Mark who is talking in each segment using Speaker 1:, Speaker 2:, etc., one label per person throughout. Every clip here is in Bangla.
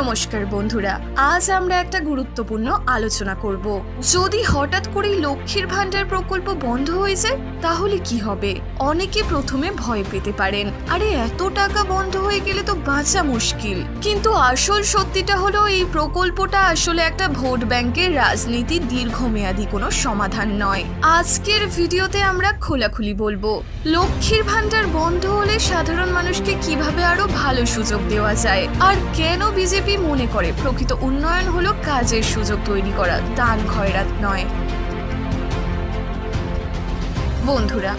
Speaker 1: নমস্কার বন্ধুরা, আজ আমরা একটা গুরুত্বপূর্ণ আলোচনা করব। যদি হঠাৎ করে লক্ষ্মীর ভান্ডার প্রকল্প বন্ধ হয়ে যায় তাহলে কি হবে? অনেকে প্রথমে ভয় পেতে পারেন, আরে এত টাকা বন্ধ হয়ে গেলে তো বাঁচা মুশকিল। কিন্তু আসল সত্যিটা হলো এই প্রকল্পটা আসলে একটা ভোট ব্যাংকের রাজনীতির দীর্ঘমেয়াদী কোনো সমাধান নয়। আজকের ভিডিওতে আমরা খোলাখুলি বলবো লক্ষ্মীর ভান্ডার বন্ধ হলে সাধারণ মানুষকে কিভাবে আরো ভালো সুযোগ দেওয়া যায়, আর কেন বিজেপি মনে করে প্রকৃত উন্নয়ন হলো কাজের সুযোগ তৈরি করা, দান খয়রাত নয়। বন্ধুরা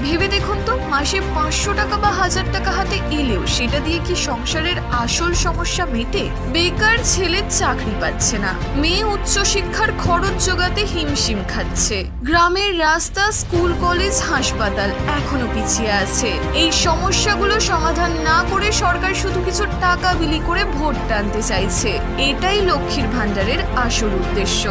Speaker 1: ভেবে দেখুন তো, মাসে 500 টাকা বা 1000 টাকা হাতে এলেও সেটা দিয়ে কি সংসারের আসল সমস্যা মেটে? বেকার ছেলে চাকরি পাচ্ছে না, মেয়ে উচ্চশিক্ষার খরচ জোগাতে হিমশিম খাচ্ছে, গ্রামের রাস্তা, স্কুল, কলেজ, হাসপাতাল এখনো পিছিয়ে আছে। এই সমস্যাগুলো সমাধান না করে সরকার শুধু কিছু টাকা বিলি করে ভোট টানতে চাইছে। এটাই লক্ষ্মীর ভান্ডারের আসল উদ্দেশ্য।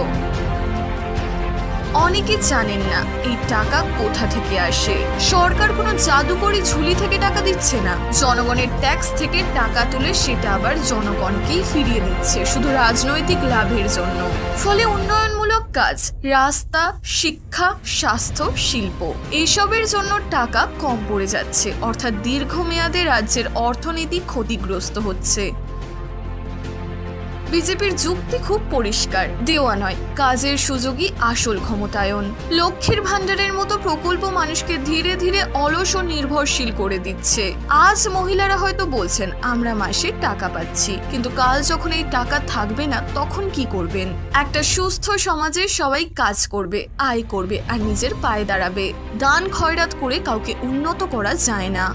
Speaker 1: অনেকে জানেন না এই টাকা কোথা থেকে আসে। সরকার কোনো জাদুকরি ঝুলি থেকে টাকা দিচ্ছে না, জনগণের ট্যাক্স থেকে টাকা তুলে সেটা আবার জনগণকেই ফিরিয়ে দিচ্ছে শুধু রাজনৈতিক লাভের জন্য। ফলে উন্নয়নমূলক কাজ, রাস্তা, শিক্ষা, স্বাস্থ্য, শিল্প এসবের জন্য টাকা কম পড়ে যাচ্ছে, অর্থাৎ দীর্ঘমেয়াদে রাজ্যের অর্থনীতি ক্ষতিগ্রস্ত হচ্ছে। বিজেপির যুক্তি খুব পরিষ্কার, দেওয়া নয়, কাজের সুযোগই আসল ক্ষমতায়ন। লক্ষ্মীর ভান্ডারের মতো প্রকল্প মানুষকে ধীরে ধীরে অলস ও নির্ভরশীল করে দিচ্ছে। আজ মহিলারা হয়তো বলছেন আমরা মাসে টাকা পাচ্ছি, কিন্তু কাল যখন এই টাকা থাকবে না তখন কি করবেন? একটা সুস্থ সমাজে সবাই কাজ করবে, আয় করবে আর নিজের পায়ে দাঁড়াবে। দান খয়রাত করে কাউকে উন্নত করা যায় না।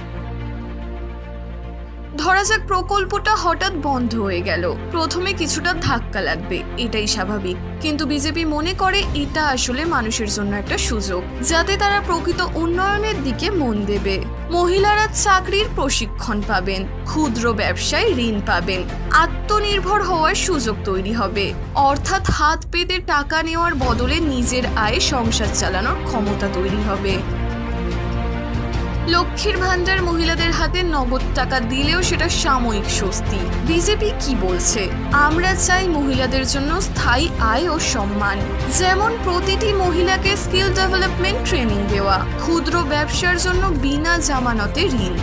Speaker 1: ধরা যাক প্রকল্পটা হঠাৎ বন্ধ হয়ে গেল, প্রথমে কিছুটা ধাক্কা লাগবে, এটাই স্বাভাবিক। কিন্তু বিজেপি মনে করে এটা আসলে মানুষের জন্য একটা সুযোগ, যাতে তারা প্রকৃত উন্নয়নের দিকে মন দেবে। মহিলারা চাকরির প্রশিক্ষণ পাবেন, ক্ষুদ্র ব্যবসায় ঋণ পাবেন, আত্মনির্ভর হওয়ার সুযোগ তৈরি হবে, অর্থাৎ হাত পেতে টাকা নেওয়ার বদলে নিজের আয়ে সংসার চালানোর ক্ষমতা তৈরি হবে। লক্ষ্মীর ভান্ডার মহিলাদের হাতে নগদ টাকা দিলেও সেটা সাময়িক স্বস্তি। বিজেপি কি বলছে? আমরা চাই মহিলাদের জন্য স্থায়ী আয় ও সম্মান, যেমন প্রতিটি মহিলাকে স্কিল ডেভেলপমেন্ট ট্রেনিং দেওয়া, ক্ষুদ্র ব্যবসার জন্য বিনা জামানতে ঋণ,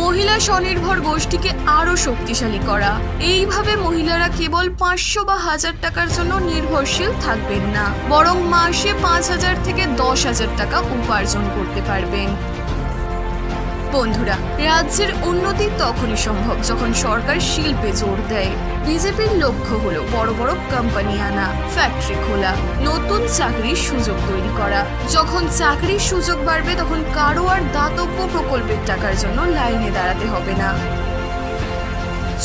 Speaker 1: মহিলা স্বনির্ভর গোষ্ঠীকে আরো শক্তিশালী করা। এইভাবে মহিলারা কেবল 500 বা 1000 টাকার জন্য নির্ভরশীল থাকবেন না, বরং মাসে 5000 থেকে 10,000 টাকা উপার্জন করতে পারবেন। বন্ধুরা, রাজ্যের উন্নতি তখনই সম্ভব যখন সরকার শিল্পে জোর দেয়। বিজেপির লক্ষ্য হলো বড় বড় কোম্পানি আনা, ফ্যাক্টরি খোলা, নতুন চাকরির সুযোগ তৈরি করা। যখন চাকরির সুযোগ বাড়বে তখন কারো আর দাতব্য প্রকল্পের টাকার জন্য লাইনে দাঁড়াতে হবে না।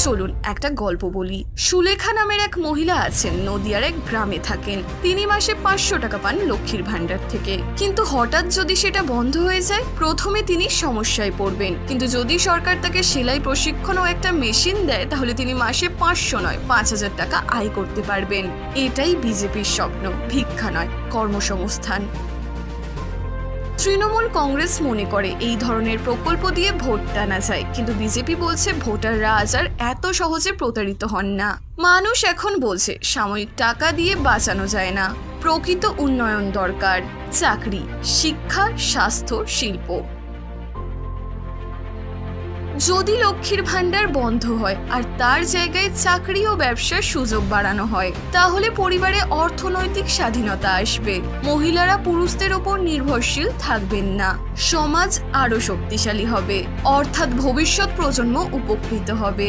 Speaker 1: চলুন একটা গল্প বলি। সুলেখা নামের এক মহিলা আছেন, নদিয়ার এক গ্রামে থাকেন। তিনি মাসে 500 টাকা পান লক্ষ্মীর ভান্ডার থেকে। কিন্তু হঠাৎ যদি সেটা বন্ধ হয়ে যায়, প্রথমে তিনি সমস্যায় পড়বেন। কিন্তু যদি সরকার তাকে সেলাই প্রশিক্ষণ ও একটা মেশিন দেয়, তাহলে তিনি মাসে 500 নয় 5000 টাকা আয় করতে পারবেন। এটাই বিজেপির স্বপ্ন, ভিক্ষা নয়, কর্মসংস্থান। তৃণমূল কংগ্রেস মনে করে এই ধরনের প্রকল্প দিয়ে ভোট টানা যায়, কিন্তু বিজেপি বলছে ভোটাররা আজ আর এত সহজে প্রতারিত হন না। মানুষ এখন বলছে সাময়িক টাকা দিয়ে বাঁচানো যায় না, প্রকৃত উন্নয়ন দরকার, চাকরি, শিক্ষা, স্বাস্থ্য, শিল্প। যদি লক্ষ্মীর ভান্ডার বন্ধ হয় আর তার জায়গায় চাকরি ও ব্যবসার সুযোগ বাড়ানো হয়, তাহলে পরিবারে অর্থনৈতিক স্বাধীনতা আসবে, মহিলারা পুরুষদের ওপর নির্ভরশীল থাকবেন না, সমাজ আরো শক্তিশালী হবে, অর্থাৎ ভবিষ্যৎ প্রজন্ম উপকৃত হবে।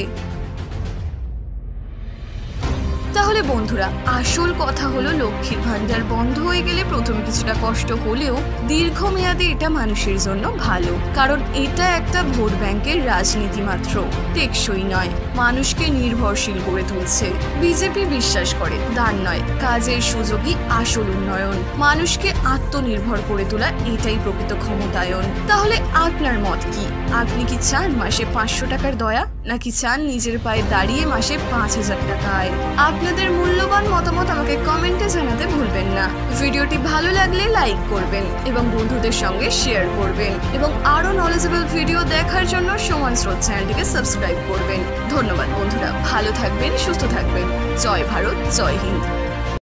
Speaker 1: তাহলে বন্ধুরা, আসল কথা হলো লক্ষ্মীর ভান্ডার বন্ধ হয়ে গেলে প্রথমে কিছুটা কষ্ট হলেও দীর্ঘমেয়াদে এটা মানুষের জন্য ভালো, কারণ এটা একটা ভোট ব্যাংকের রাজনীতি মাত্র, টেকসই নয়, মানুষকে নির্ভরশীল করে তুলছে। বিজেপি বিশ্বাস করে দান নয়, কাজের সুযোগই আসল উন্নয়ন, মানুষকে আত্মনির্ভর করে তোলা, এটাই প্রকৃত ক্ষমতায়ন। তাহলে আপনার মত কি? আপনি কি চান মাসে 500 টাকার দয়া, নাকি চান নিজের পায়ে দাঁড়িয়ে মাসে 5000 টাকা আয়? আপনাদের মূল্যবান মতামত আমাকে কমেন্টে জানাতে ভুলবেন না। ভিডিওটি ভালো লাগলে লাইক করবেন এবং বন্ধুদের সঙ্গে শেয়ার করবেন, এবং আরো নলেজেবল ভিডিও দেখার জন্য সমান স্রোত চ্যানেলটিকে সাবস্ক্রাইব করবেন। ধন্যবাদ বন্ধুরা, ভালো থাকবেন, সুস্থ থাকবেন। জয় ভারত, জয় হিন্দ।